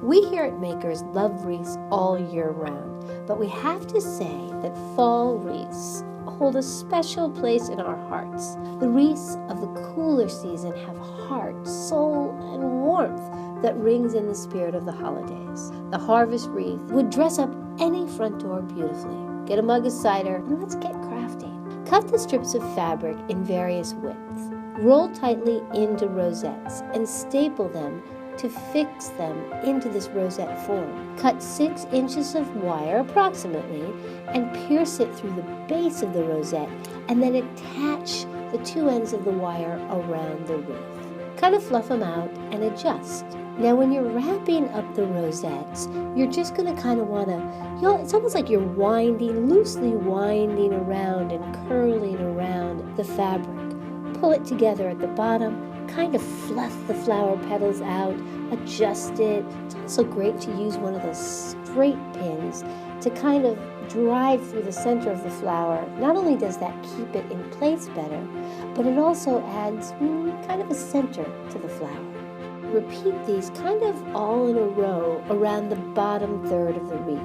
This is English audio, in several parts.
We here at Makers love wreaths all year round, but we have to say that fall wreaths hold a special place in our hearts. The wreaths of the cooler season have heart, soul, and warmth that rings in the spirit of the holidays. The harvest wreath would dress up any front door beautifully. Get a mug of cider and let's get crafty. Cut the strips of fabric in various widths. Roll tightly into rosettes and staple them to fix them into this rosette form. Cut 6 inches of wire approximately and pierce it through the base of the rosette and then attach the 2 ends of the wire around the wreath. Kind of fluff them out and adjust. Now when you're wrapping up the rosettes, you're just going to kind of want to, it's almost like you're loosely winding around and curling around the fabric. Pull it together at the bottom, kind of fluff the flower petals out, adjust it. It's also great to use one of those straight pins to kind of drive through the center of the flower. Not only does that keep it in place better, but it also adds kind of a center to the flower. Repeat these kind of all in a row around the bottom third of the wreath.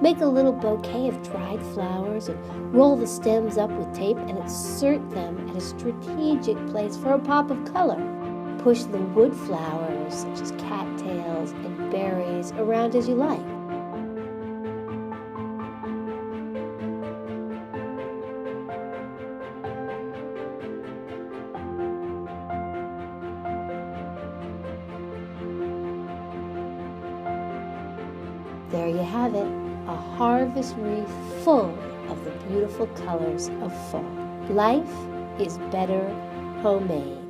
Make a little bouquet of dried flowers and roll the stems up with tape and insert them at a strategic place for a pop of color. Push the wood flowers, such as cattails and berries, around as you like. There you have it. A harvest wreath full of the beautiful colors of fall. Life is better homemade.